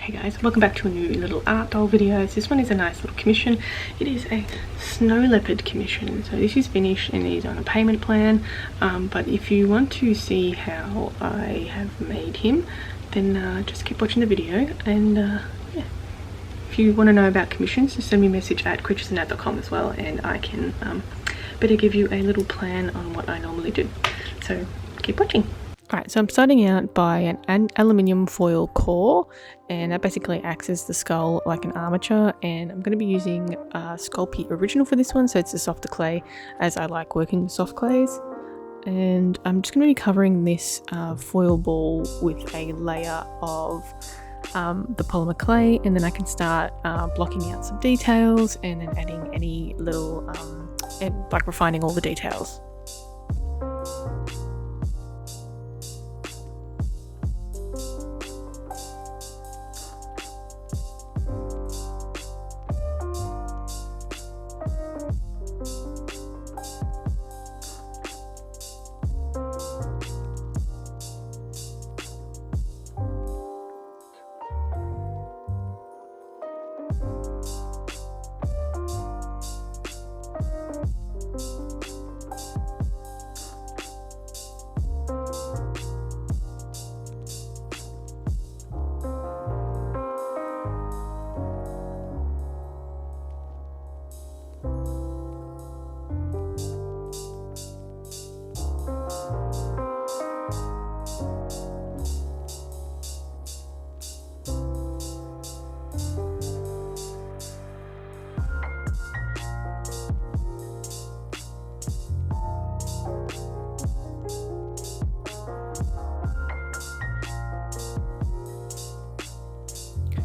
Hey guys, welcome back to a new little art doll video. This one is a nice little commission. It is a snow leopard commission. So this is finished and is on a payment plan. But if you want to see how I have made him, then just keep watching the video. And yeah, if you want to know about commissions, just send me a message at creaturesandart.com as well, and I can better give you a little plan on what I normally do. So keep watching. Alright, so I'm starting out by an aluminium foil core, and that basically acts as the skull like an armature, and I'm going to be using Sculpey Original for this one, so it's a softer clay as I like working with soft clays. And I'm just going to be covering this foil ball with a layer of the polymer clay, and then I can start blocking out some details and then adding any little, and like refining all the details.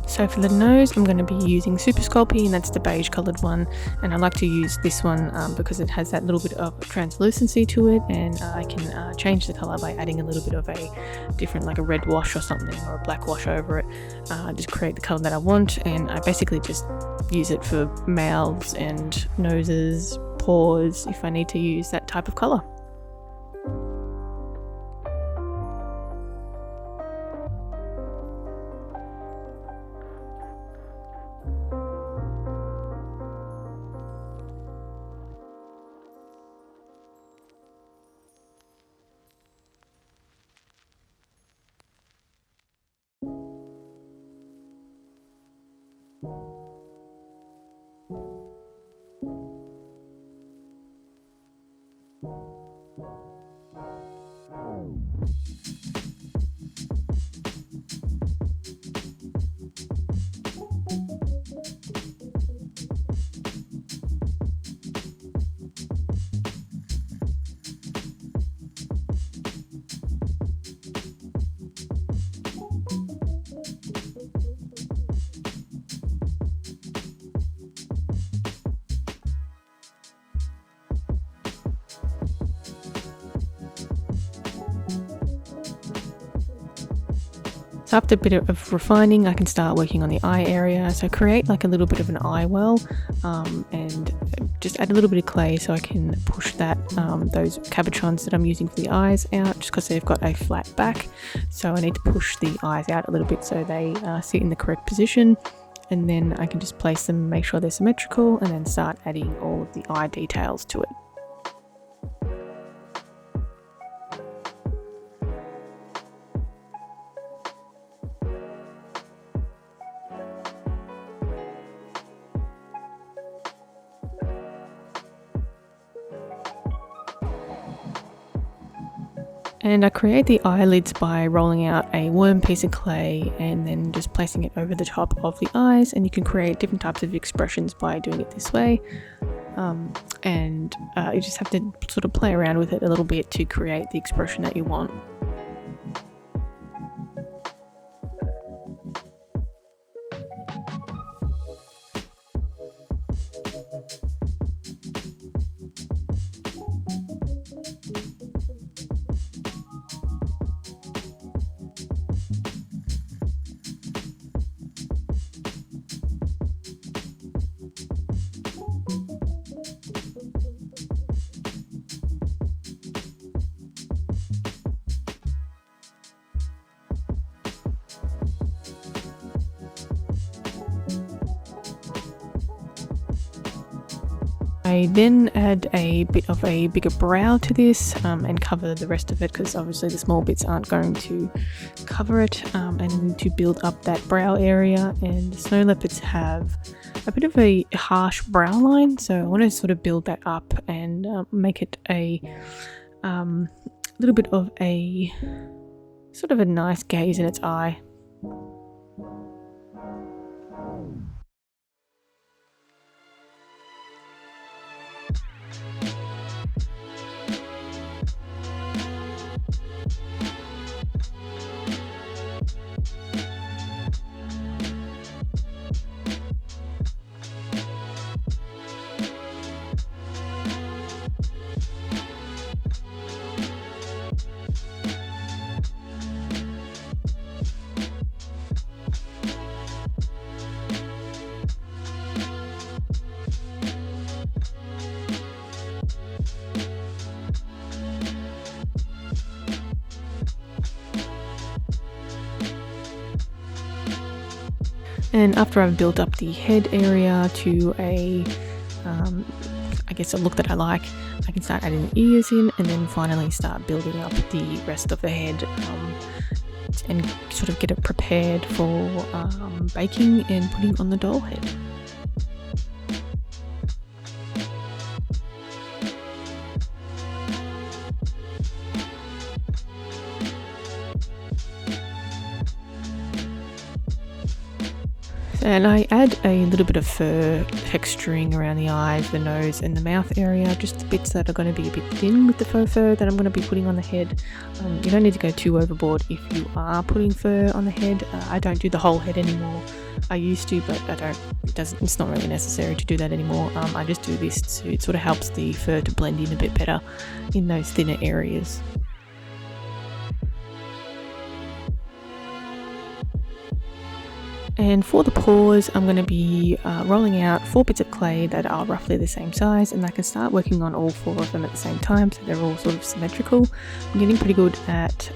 So for the nose, I'm going to be using Super Sculpey, and that's the beige coloured one, and I like to use this one because it has that little bit of translucency to it, and I can change the colour by adding a little bit of a different, like a red wash or something, or a black wash over it. Just create the colour that I want, and I basically just use it for mouths and noses, paws, if I need to use that type of colour. So after a bit of refining, I can start working on the eye area. So create like a little bit of an eye well, and just add a little bit of clay so I can push that those cabochons that I'm using for the eyes out, just because they've got a flat back. So I need to push the eyes out a little bit so they sit in the correct position, and then I can just place them, make sure they're symmetrical, and then start adding all of the eye details to it. And I create the eyelids by rolling out a worm piece of clay and then just placing it over the top of the eyes, and you can create different types of expressions by doing it this way. You just have to sort of play around with it a little bit to create the expression that you want. I then add a bit of a bigger brow to this and cover the rest of it, because obviously the small bits aren't going to cover it, and to build up that brow area. And snow leopards have a bit of a harsh brow line, so I want to sort of build that up and make it a little bit of a sort of a nice gaze in its eye. And after I've built up the head area to a, I guess a look that I like, I can start adding the ears in, and then finally start building up the rest of the head, and sort of get it prepared for baking and putting on the doll head. And I add a little bit of fur texturing around the eyes, the nose and the mouth area, just the bits that are going to be a bit thin with the faux fur that I'm going to be putting on the head. You don't need to go too overboard if you are putting fur on the head. I don't do the whole head anymore. I used to, but it's not really necessary to do that anymore. I just do this so it sort of helps the fur to blend in a bit better in those thinner areas. And for the paws, I'm going to be rolling out 4 bits of clay that are roughly the same size, and I can start working on all 4 of them at the same time, so they're all sort of symmetrical. I'm getting pretty good at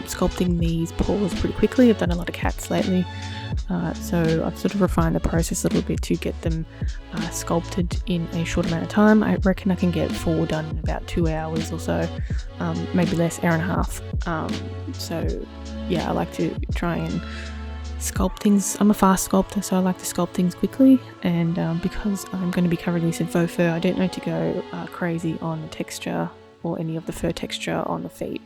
sculpting these paws pretty quickly. I've done a lot of cats lately, so I've sort of refined the process a little bit to get them sculpted in a short amount of time. I reckon I can get 4 done in about 2 hours or so, maybe less, hour and a half. So yeah, I like to try and sculpt things. I'm a fast sculptor, so I like to sculpt things quickly, and because I'm going to be covering this in faux fur, I don't need to go crazy on the texture or any of the fur texture on the feet.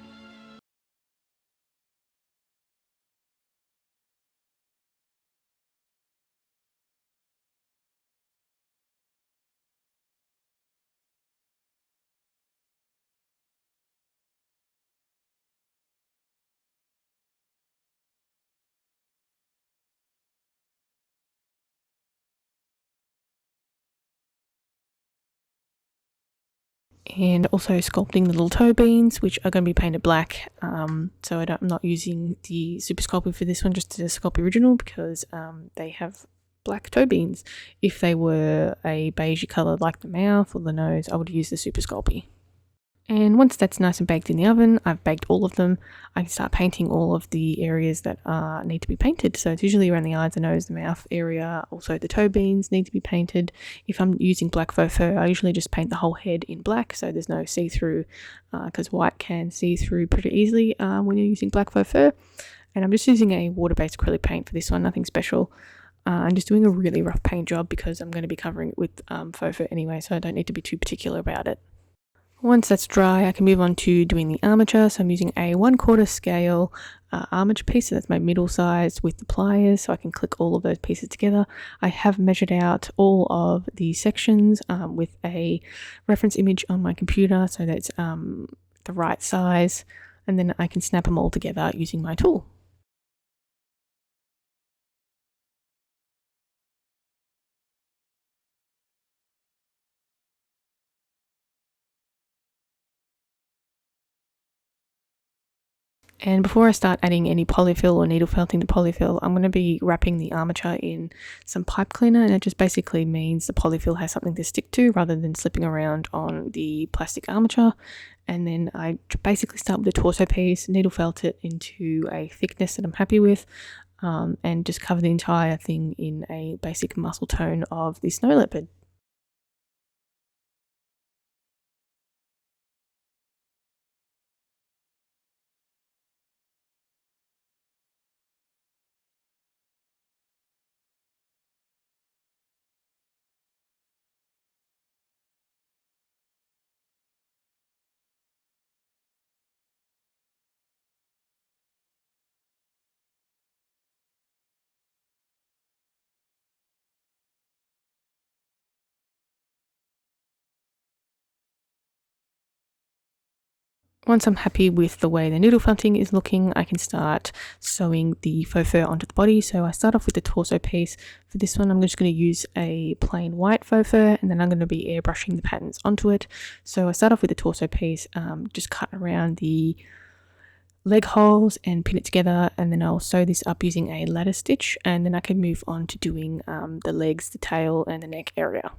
And also sculpting the little toe beans, which are going to be painted black. So I'm not using the super sculpting for this one, just the sculpt original, because they have black toe beans. If they were a beigey colour like the mouth or the nose, I would use the super sculpey. And once that's nice and baked in the oven, I've baked all of them, I can start painting all of the areas that need to be painted. So it's usually around the eyes, the nose, the mouth area. Also the toe beans need to be painted. If I'm using black faux fur, I usually just paint the whole head in black, so there's no see-through, because white can see through pretty easily when you're using black faux fur. And I'm just using a water-based acrylic paint for this one, nothing special. I'm just doing a really rough paint job because I'm going to be covering it with faux fur anyway, so I don't need to be too particular about it. Once that's dry, I can move on to doing the armature. So I'm using a 1/4 scale armature piece, so that's my middle size, with the pliers, so I can click all of those pieces together. I have measured out all of the sections with a reference image on my computer, so that's the right size, and then I can snap them all together using my tool. And before I start adding any polyfill or needle felting to polyfill, I'm going to be wrapping the armature in some pipe cleaner, and it just basically means the polyfill has something to stick to rather than slipping around on the plastic armature. And then I basically start with the torso piece, needle felt it into a thickness that I'm happy with, and just cover the entire thing in a basic muscle tone of the snow leopard. Once I'm happy with the way the needle felting is looking, I can start sewing the faux fur onto the body. So I start off with the torso piece. For this one, I'm just going to use a plain white faux fur, and then I'm going to be airbrushing the patterns onto it. So I start off with the torso piece, just cut around the leg holes and pin it together, and then I'll sew this up using a ladder stitch, and then I can move on to doing the legs, the tail, and the neck area.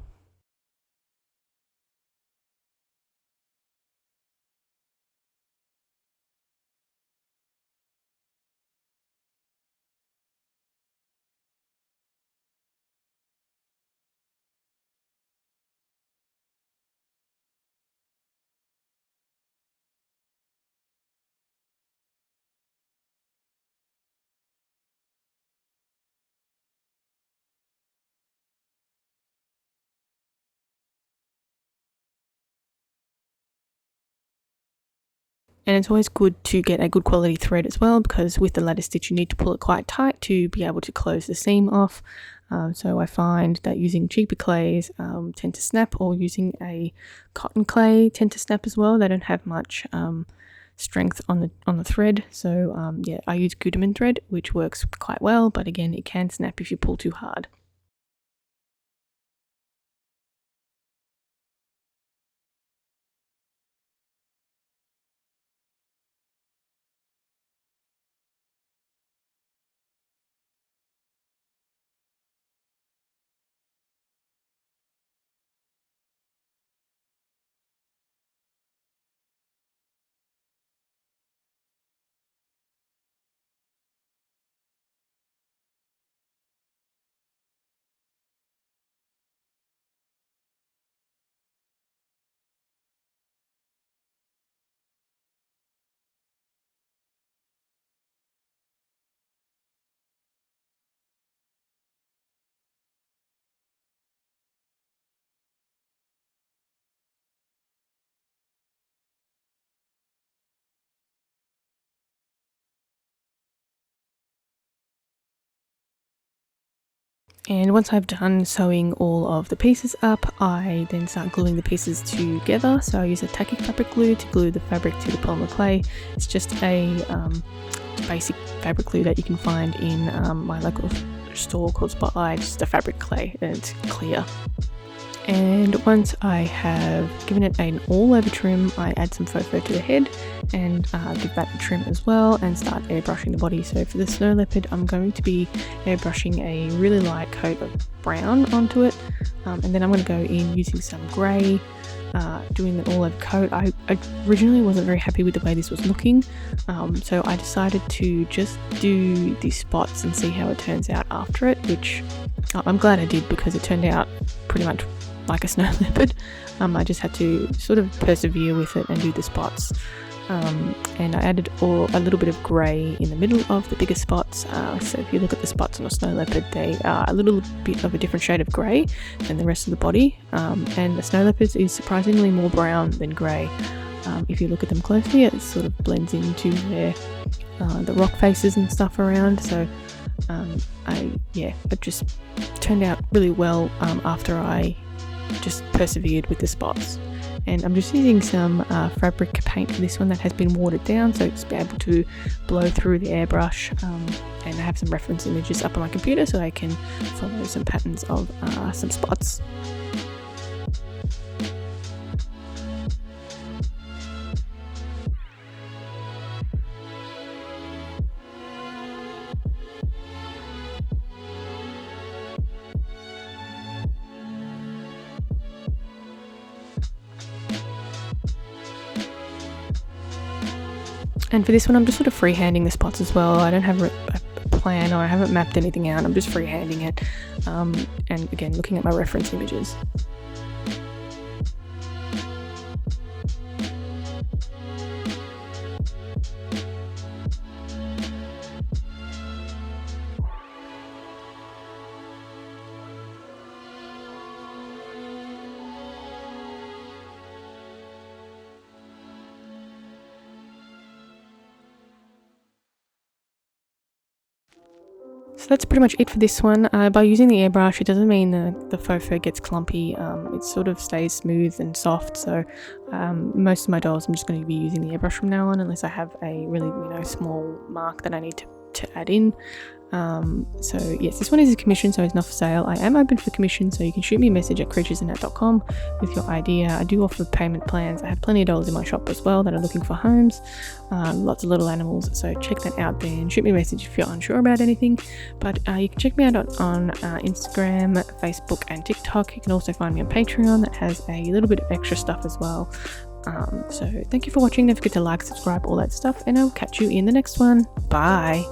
And it's always good to get a good quality thread as well, because with the ladder stitch you need to pull it quite tight to be able to close the seam off. So I find that using cheaper clays tend to snap, or using a cotton clay tend to snap as well. They don't have much strength on the thread. So yeah, I use Gutermann thread, which works quite well, but again, it can snap if you pull too hard. And once I've done sewing all of the pieces up, I then start gluing the pieces together. So I use a tacky fabric glue to glue the fabric to the polymer clay. It's just a basic fabric glue that you can find in my local store called Spotlight. Just a fabric clay, and it's clear. And once I have given it an all-over trim, I add some faux fur to the head and give that a trim as well, and start airbrushing the body. So for the snow leopard, I'm going to be airbrushing a really light coat of brown onto it, and then I'm going to go in using some grey, doing the all-over coat. I originally wasn't very happy with the way this was looking, so I decided to just do the spots and see how it turns out after it, which I'm glad I did, because it turned out pretty much like a snow leopard. I just had to sort of persevere with it and do the spots, and I added a little bit of grey in the middle of the bigger spots. So if you look at the spots on a snow leopard, they are a little bit of a different shade of grey than the rest of the body, and the snow leopards is surprisingly more brown than grey. If you look at them closely, it sort of blends into the rock faces and stuff around. So it just turned out really well after I just persevered with the spots. And I'm just using some fabric paint for this one that has been watered down, so it's be able to blow through the airbrush, and I have some reference images up on my computer so I can follow some patterns of some spots. And for this one, I'm just sort of freehanding the spots as well. I don't have a plan, or I haven't mapped anything out. I'm just freehanding it, and again, looking at my reference images. So that's pretty much it for this one. By using the airbrush, it doesn't mean the faux fur gets clumpy. It sort of stays smooth and soft. So most of my dolls, I'm just going to be using the airbrush from now on, unless I have a really small mark that I need to add in. So yes, this one is a commission, so it's not for sale. I am open for commission, so you can shoot me a message at creaturesinnet.com with your idea. I do offer payment plans. I have plenty of dolls in my shop as well that are looking for homes, lots of little animals, so check that out there and shoot me a message if you're unsure about anything. But you can check me out on Instagram, Facebook and TikTok. You can also find me on Patreon that has a little bit of extra stuff as well. So thank you for watching. Don't forget to like, subscribe, all that stuff, and I'll catch you in the next one. Bye.